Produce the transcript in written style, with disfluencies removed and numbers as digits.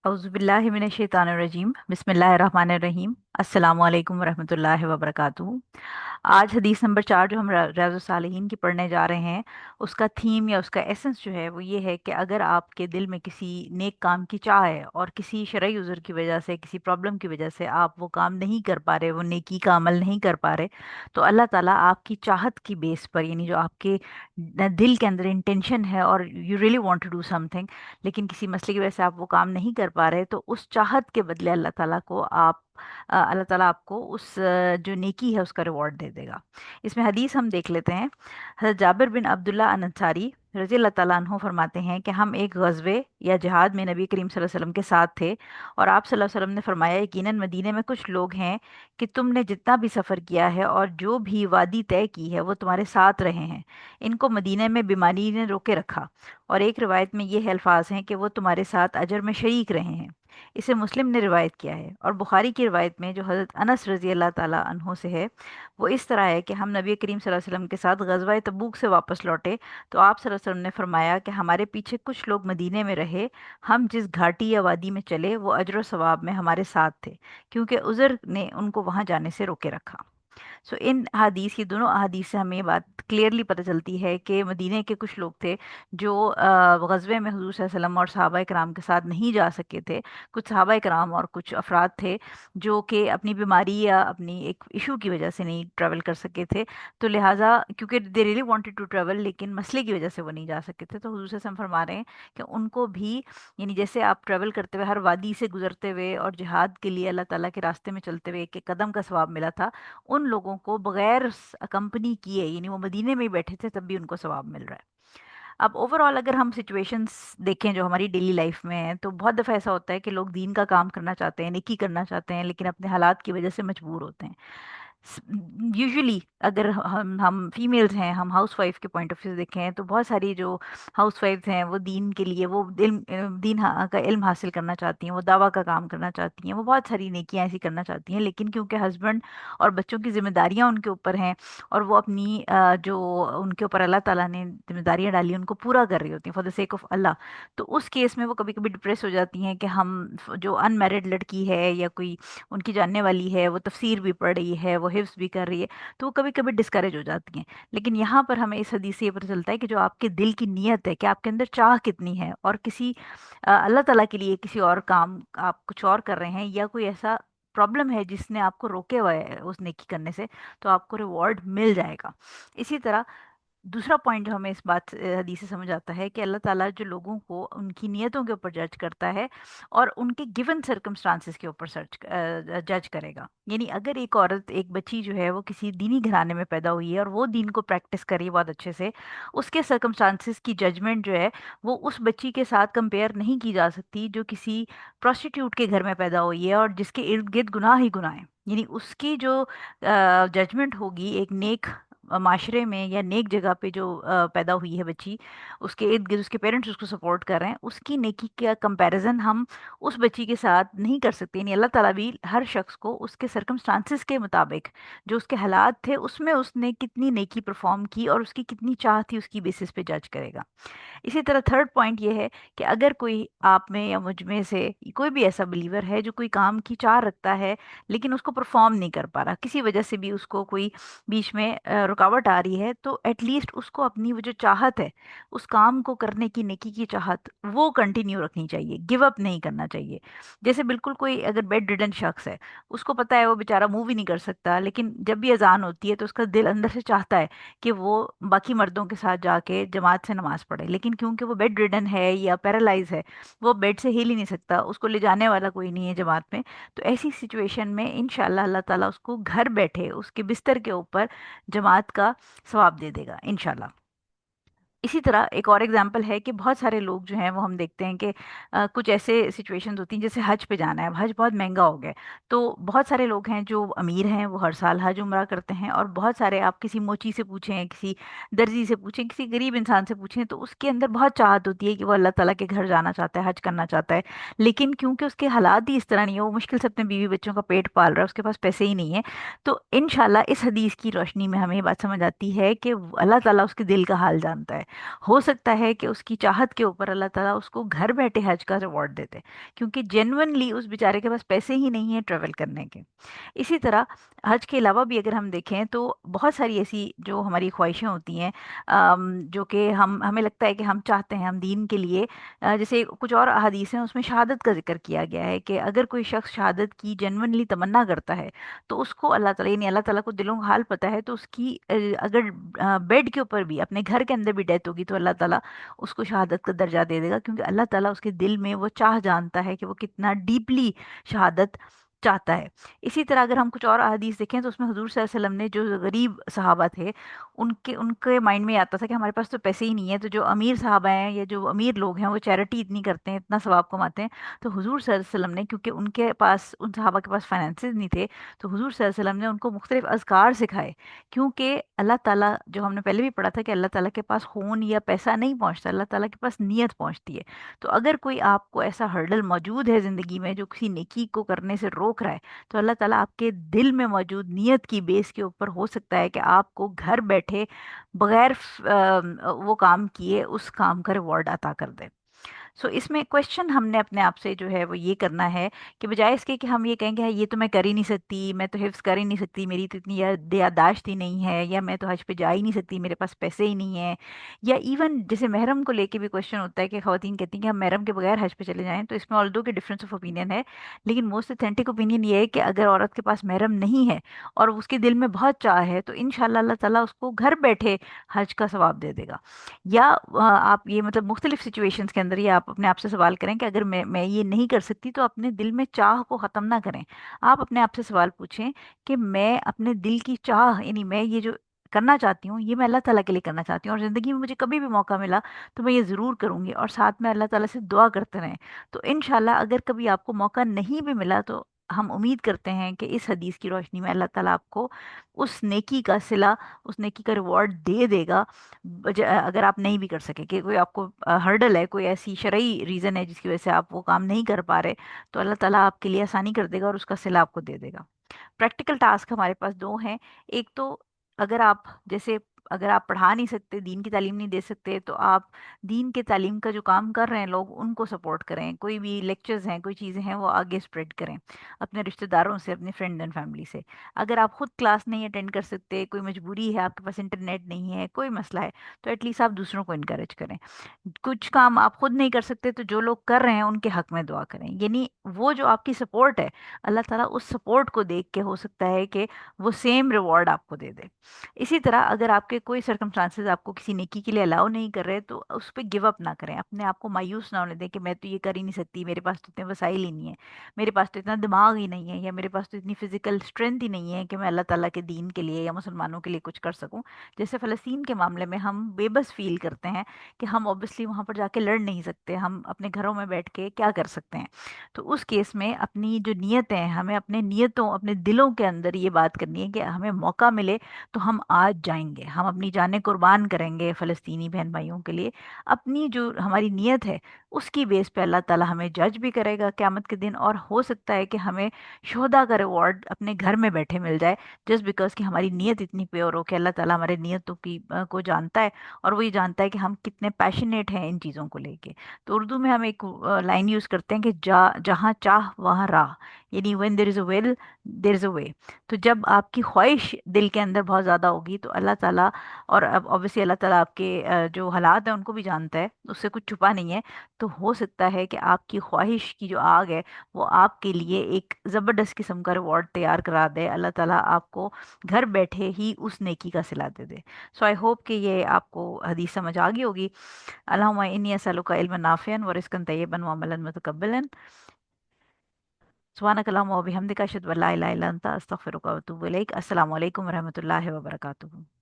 औज़ुबिल्लाहि मिनश्शैतानिर्रजीम बिस्मिल्लाहिर्रहमानिर्रहीम अस्सलामु अलैकुम वरहमतुल्लाहि वबरकातुहू। आज हदीस नंबर 4 जो हम रियाज़ुस सालिहीन की पढ़ने जा रहे हैं, उसका थीम या उसका एसेंस जो है वो ये है कि अगर आपके दिल में किसी नेक काम की चाह है और किसी शरई उज़र की वजह से, किसी प्रॉब्लम की वजह से आप वो काम नहीं कर पा रहे, वो नेकी का अमल नहीं कर पा रहे, तो अल्लाह ताला आपकी चाहत की बेस पर, यानी जो आपके दिल के अंदर इंटेंशन है और you really want to do something, लेकिन किसी मसले की वजह से आप वो काम नहीं कर पा रहे, तो उस चाहत के बदले अल्लाह ताला आपको जो नेकी है उसका रिवॉर्ड दे देगा। इसमें हदीस हम देख लेते हैं। हज़रत जाबिर बिन अब्दुल्ला अनसारी रज़ी अल्लाह ताला अन्हु फरमाते हैं कि हम एक गज़वे या जिहाद में नबी करीम सल्लल्लाहु अलैहि वसल्लम के साथ थे, और आप सल्लल्लाहु अलैहि वसल्लम ने फरमाया, यकीनन मदीने में कुछ लोग हैं कि तुमने जितना भी सफ़र किया है और जो भी वादी तय की है वो तुम्हारे साथ रहे हैं। इनको मदीने में बीमारी ने रोके रखा, और एक रिवायत में ये अल्फाज हैं कि वो तुम्हारे साथ अजर में शरीक रहे हैं। इसे मुस्लिम ने रिवायत किया है। और बुखारी की रिवायत में जो हज़रत अनस रज़ी अल्लाह ताला अन्हो से है, वो इस तरह है कि हम नबी करीम सल्लल्लाहु अलैहि वसल्लम के साथ गज़वा तबूक से वापस लौटे, तो आप सल्लल्लाहु अलैहि वसल्लम ने फरमाया कि हमारे पीछे कुछ लोग मदीने में रहे, हम जिस घाटी या वादी में चले वो अजर सवाब में हमारे साथ थे, क्योंकि उज़र ने उनको वहाँ जाने से रोके रखा। सो इन हदीस, ये दोनों अहादीस से हमें ये बात क्लियरली पता चलती है कि मदीने के कुछ लोग थे जो ग़ज़वे में हुज़ूर सल्लल्लाहु अलैहि वसल्लम और सहाबा कराम के साथ नहीं जा सके थे। कुछ सहाबा कराम और कुछ अफराद थे जो कि अपनी बीमारी या अपनी एक इशू की वजह से नहीं ट्रैवल कर सके थे, तो लिहाजा क्योंकि they really wanted to travel, लेकिन मसले की वजह से वो नहीं जा सके थे, तो हुज़ूर सल्लल्लाहु अलैहि वसल्लम फरमा रहे हैं कि उनको भी, यानी जैसे आप ट्रैवल करते हुए हर वादी से गुजरते हुए और जिहाद के लिए अल्लाह ताला के रास्ते में चलते हुए एक एक कदम का सवाब मिला था, उन लोगों को बगैर कंपनी किए, यानी वो मदीने में ही बैठे थे, तब भी उनको सवाब मिल रहा है। अब ओवरऑल अगर हम सिचुएशंस देखें जो हमारी डेली लाइफ में है, तो बहुत दफ़ा ऐसा होता है कि लोग दीन का काम करना चाहते हैं, नेकी करना चाहते हैं, लेकिन अपने हालात की वजह से मजबूर होते हैं। यूजुअली अगर हम फीमेल्स हैं, हम हाउस वाइफ के पॉइंट ऑफ व्यू से देखें, तो बहुत सारी जो हाउस वाइफ्स हैं वो दीन के लिए, वो का इल्म हासिल करना चाहती हैं, वो दावा का काम करना चाहती हैं, वो बहुत सारी नेकियां ऐसी करना चाहती हैं, लेकिन क्योंकि हस्बैंड और बच्चों की जिम्मेदारियां उनके ऊपर हैं, और वो अपनी जो उनके ऊपर अल्लाह ताला ने जिम्मेदारियां डाली उनको पूरा कर रही होती हैं फॉर द सेक ऑफ अल्लाह, तो उस केस में वो कभी कभी डिप्रेस हो जाती हैं कि हम जो अनमैरिड लड़की है या कोई उनकी जानने वाली है, वो तफसीर भी पढ़ रही है, वो हिफ्स भी कर रही है, तो वो कभी कभी डिस्करेज हो जाती हैं। लेकिन यहाँ पर हमें इस हदीस से ये पता चलता है कि जो आपके दिल की नीयत है, कि आपके अंदर चाह कितनी है, और किसी अल्लाह ताला के लिए किसी और काम आप कुछ और कर रहे हैं, या कोई ऐसा प्रॉब्लम है जिसने आपको रोके हुआ है उस नेकी करने से, तो आपको रिवॉर्ड मिल जाएगा। इसी तरह दूसरा पॉइंट जो हमें इस बात हदीस से समझ आता है कि अल्लाह ताला जो लोगों को उनकी नियतों के ऊपर जज करता है, और उनके गिवन सर्कमस्टांसेस के ऊपर जज करेगा। यानी अगर एक औरत, एक बच्ची जो है वो किसी दीनी घराने में पैदा हुई है और वो दीन को प्रैक्टिस कर रही है बहुत अच्छे से, उसके सर्कमस्टांसेस की जजमेंट जो है वो उस बच्ची के साथ कंपेयर नहीं की जा सकती जो किसी प्रोस्टिट्यूट के घर में पैदा हुई है और जिसके इर्द गिर्द गुनाह ही गुनाह है। यानी उसकी जो जजमेंट होगी एक नेक माशरे में या नेक जगह पे जो पैदा हुई है बच्ची, उसके इर्द गिर्द उसके पेरेंट्स उसको सपोर्ट कर रहे हैं, उसकी नेकी का कंपैरिजन हम उस बच्ची के साथ नहीं कर सकते। यानी अल्लाह ताला भी हर शख्स को उसके सर्कमस्टांसिस के मुताबिक, जो उसके हालात थे उसमें उसने कितनी नेकी परफॉर्म की और उसकी कितनी चाह थी, उसकी बेसिस पे जज करेगा। इसी तरह थर्ड पॉइंट ये है कि अगर कोई आप में या मुझ में से कोई भी ऐसा बिलीवर है जो कोई काम की चाह रखता है, लेकिन उसको परफॉर्म नहीं कर पा रहा, किसी वजह से भी उसको कोई बीच में रुकावट आ रही है, तो एटलीस्ट उसको अपनी वो जो चाहत है उस काम को करने की, नेकी की चाहत, वो कंटिन्यू रखनी चाहिए, गिव अप नहीं करना चाहिए। जैसे बिल्कुल कोई अगर बेड रिडन शख्स है, उसको पता है वो बेचारा मूव ही नहीं कर सकता, लेकिन जब भी अजान होती है तो उसका दिल अंदर से चाहता है कि वो बाकी मर्दों के साथ जाके जमात से नमाज पढ़े, लेकिन क्योंकि वो बेड रिडन है या पैरालाइज है, वो बेड से हिल ही नहीं सकता, उसको ले जाने वाला कोई नहीं है जमात में, तो ऐसी सिचुएशन में इंशाल्लाह अल्लाह ताला उसको घर बैठे उसके बिस्तर के ऊपर जमात का सवाब दे देगा इंशाल्लाह। इसी तरह एक और एग्जांपल है कि बहुत सारे लोग जो हैं वो हम देखते हैं कि कुछ ऐसे सिचुएशंस होती हैं, जैसे हज पे जाना है, अब हज बहुत महंगा हो गया है, तो बहुत सारे लोग हैं जो अमीर हैं, वो हर साल हज उम्रा करते हैं, और बहुत सारे, आप किसी मोची से पूछें, किसी दर्जी से पूछें, किसी गरीब इंसान से पूछें, तो उसके अंदर बहुत चाहत होती है कि वो अल्लाह ताला के घर जाना चाहता है, हज करना चाहता है, लेकिन क्योंकि उसके हालात ही इस तरह नहीं है, वो मुश्किल से अपने बीवी बच्चों का पेट पाल रहा है, उसके पास पैसे ही नहीं है, तो इंशाल्लाह इस हदीस की रोशनी में हमें ये बात समझ आती है कि अल्लाह ताला उसके दिल का हाल जानता है। ہو سکتا ہے کہ اس کی چاہت کے اوپر اللہ تعالیٰ اس کو گھر بیٹھے حج کا ریوارڈ دیتے، کیونکہ جینونلی اس بیچارے کے پاس پیسے ہی نہیں ہیں ٹریول کرنے کے۔ اسی طرح حج کے علاوہ بھی اگر ہم دیکھیں تو بہت ساری ایسی جو ہماری خواہشیں ہوتی ہیں، جو کہ ہمیں لگتا ہے کہ ہم چاہتے ہیں ہم دین کے لیے، جیسے کچھ اور احادیث ہیں اس میں شہادت کا ذکر کیا گیا ہے کہ اگر کوئی شخص شہادت کی جنونلی تمنا کرتا ہے تو اس کو اللہ تعالیٰ، یعنی اللہ تعالیٰ کو دلوں کا حال پتہ ہے، تو اس کی اگر بیڈ کے اوپر بھی اپنے گھر کے اندر بھی ڈیتھ ہوگی تو اللہ تعالیٰ اس کو شہادت کا درجہ دے دے گا، کیونکہ اللہ تعالیٰ اس کے دل میں وہ چاہ جانتا ہے کہ وہ کتنا ڈیپلی شہادت چاہتا ہے۔ اسی طرح اگر ہم کچھ اور احادیث دیکھیں تو اس میں حضور صلی اللہ علیہ وسلم نے جو غریب صحابہ تھے ان کے مائنڈ میں آتا تھا کہ ہمارے پاس تو پیسے ہی نہیں ہیں، تو جو امیر صحابہ ہیں یا جو امیر لوگ ہیں وہ چیریٹی اتنی کرتے ہیں، اتنا ثواب کماتے ہیں، تو حضور صلی اللہ علیہ وسلم نے، کیونکہ ان صحابہ کے پاس فائنینسز نہیں تھے، تو حضور صلی اللہ علیہ وسلم نے ان کو مختلف اذکار سکھائے، کیونکہ اللہ تعالیٰ، جو ہم نے پہلے بھی پڑھا تھا کہ اللہ تعالیٰ کے پاس خون یا پیسہ نہیں پہنچتا، اللہ تعالیٰ کے پاس نیت پہنچتی ہے۔ تو اگر کوئی آپ کو ایسا ہرڈل موجود ہے زندگی میں جو کسی نیکی کو کرنے سے روک رہا ہے، تو اللہ تعالیٰ آپ کے دل میں موجود نیت کی بیس کے اوپر ہو سکتا ہے کہ آپ کو گھر بیٹھے بغیر وہ کام کیے اس کام کا ریوارڈ عطا کر دے۔ سو اس میں کوشچن ہم نے اپنے آپ سے جو ہے وہ یہ کرنا ہے کہ بجائے اس کے کہ ہم یہ کہیں کہ یہ تو میں کر ہی نہیں سکتی، میں تو حفظ کر ہی نہیں سکتی، میری تو اتنی یادداشت ہی نہیں ہے، یا میں تو حج پہ جا ہی نہیں سکتی، میرے پاس پیسے ہی نہیں ہیں، یا ایون جیسے محرم کو لے کے بھی کوشچن ہوتا ہے کہ خواتین کہتی ہیں کہ ہم محرم کے بغیر حج پہ چلے جائیں، تو اس میں آلدو کے ڈفرینس آف اوپینین ہے، لیکن موسٹ اتھینٹک اوپینین یہ ہے کہ اگر عورت کے پاس محرم نہیں ہے اور اس کے دل میں بہت چاہ ہے، تو انشاءاللہ اللہ تعالیٰ اس کو گھر بیٹھے حج کا ثواب دے دے گا۔ یا آپ یہ مطلب مختلف سچویشنز کے اندر یہ آپ اپنے آپ سے سوال کریں کہ اگر میں یہ نہیں کر سکتی تو اپنے دل میں چاہ کو ختم نہ کریں۔ آپ اپنے آپ سے سوال پوچھیں کہ میں اپنے دل کی چاہ، یعنی میں یہ جو کرنا چاہتی ہوں یہ میں اللہ تعالیٰ کے لیے کرنا چاہتی ہوں، اور زندگی میں مجھے کبھی بھی موقع ملا تو میں یہ ضرور کروں گی، اور ساتھ میں اللہ تعالیٰ سے دعا کرتے رہیں۔ تو انشاءاللہ اگر کبھی آپ کو موقع نہیں بھی ملا تو ہم امید کرتے ہیں کہ اس حدیث کی روشنی میں اللہ تعالیٰ آپ کو اس نیکی کا صلہ، اس نیکی کا ریوارڈ دے دے گا، اگر آپ نہیں بھی کر سکے، کہ کوئی آپ کو ہرڈل ہے، کوئی ایسی شرعی ریزن ہے جس کی وجہ سے آپ وہ کام نہیں کر پا رہے، تو اللہ تعالیٰ آپ کے لیے آسانی کر دے گا اور اس کا صلہ آپ کو دے دے گا۔ پریکٹیکل ٹاسک ہمارے پاس دو ہیں۔ ایک تو اگر آپ جیسے اگر آپ پڑھا نہیں سکتے، دین کی تعلیم نہیں دے سکتے، تو آپ دین کے تعلیم کا جو کام کر رہے ہیں لوگ ان کو سپورٹ کریں، کوئی بھی لیکچرز ہیں، کوئی چیزیں ہیں، وہ آگے سپریڈ کریں اپنے رشتہ داروں سے، اپنے فرینڈ اینڈ فیملی سے۔ اگر آپ خود کلاس نہیں اٹینڈ کر سکتے، کوئی مجبوری ہے، آپ کے پاس انٹرنیٹ نہیں ہے، کوئی مسئلہ ہے، تو ایٹ لیسٹ آپ دوسروں کو انکریج کریں۔ کچھ کام آپ خود نہیں کر سکتے تو جو لوگ کر رہے ہیں ان کے حق میں دعا کریں، یعنی وہ جو آپ کی سپورٹ ہے، اللہ تعالیٰ اس سپورٹ کو دیکھ کے ہو سکتا ہے کہ وہ سیم ریوارڈ آپ کو دے دے۔ اسی طرح اگر آپ کے کوئی سرکمسٹانسز آپ کو کسی نیکی کے لیے الاؤ نہیں کر رہے تو اس پہ گیو اپ نہ کریں، اپنے آپ کو مایوس نہ ہونے دیں کہ میں تو یہ کر ہی نہیں سکتی، میرے پاس تو اتنے وسائل ہی نہیں ہیں، میرے پاس تو اتنا دماغ ہی نہیں ہے، یا میرے پاس تو اتنی فزیکل اسٹرینتھ ہی نہیں ہے کہ میں اللہ تعالیٰ کے دین کے لیے یا مسلمانوں کے لیے کچھ کر سکوں۔ جیسے فلسطین کے معاملے میں ہم بے بس فیل کرتے ہیں کہ ہم اوبیسلی وہاں پر جا کے لڑ نہیں سکتے، ہم اپنے گھروں میں بیٹھ کے کیا کر سکتے ہیں؟ تو اس کیس میں اپنی جو نیتیں ہیں، ہمیں اپنے نیتوں، اپنے دلوں کے اندر یہ بات کرنی ہے کہ ہمیں موقع ملے تو ہم آج جائیں گے، ہم اپنی جانیں قربان کریں گے فلسطینی بہن بھائیوں کے لیے۔ اپنی جو ہماری نیت ہے اس کی بیس پہ اللہ تعالیٰ ہمیں جج بھی کرے گا قیامت کے دن، اور ہو سکتا ہے کہ ہمیں شہداء کا ریوارڈ اپنے گھر میں بیٹھے مل جائے، جسٹ بیکاز کہ ہماری نیت اتنی پیور ہو کہ اللہ تعالیٰ ہمارے نیتوں کی کو جانتا ہے، اور وہ یہ جانتا ہے کہ ہم کتنے پیشنیٹ ہیں ان چیزوں کو لے کے۔ تو اردو میں ہم ایک لائن یوز کرتے ہیں کہ جہاں چاہ وہاں راہ، یعنی when there is a will there is a way۔ تو جب آپ کی خواہش دل کے اندر بہت زیادہ ہوگی تو اللہ تعالیٰ، اور اب obviously اللہ تعالیٰ آپ کے جو حالات ہیں ان کو بھی جانتا ہے، اس سے کچھ چھپا نہیں ہے، تو ہو سکتا ہے کہ آپ کی خواہش کی جو آگ ہے وہ آپ کے لیے ایک زبردست قسم کا ریوارڈ تیار کرا دے، اللہ تعالیٰ آپ کو گھر بیٹھے ہی اس نیکی کا صلہ دے دے۔ سو آئی ہوپ کہ یہ آپ کو حدیث سمجھ آ گئی ہوگی۔ اللہم انی اسألک علما نافعا ورزقا طیبا وعملا متقبلا۔ سبحانک اللہم وبحمدک اشہد ان لا الہ الا انت استغفرک واتوب الیک۔ السلام علیکم ورحمۃ اللہ وبرکاتہ۔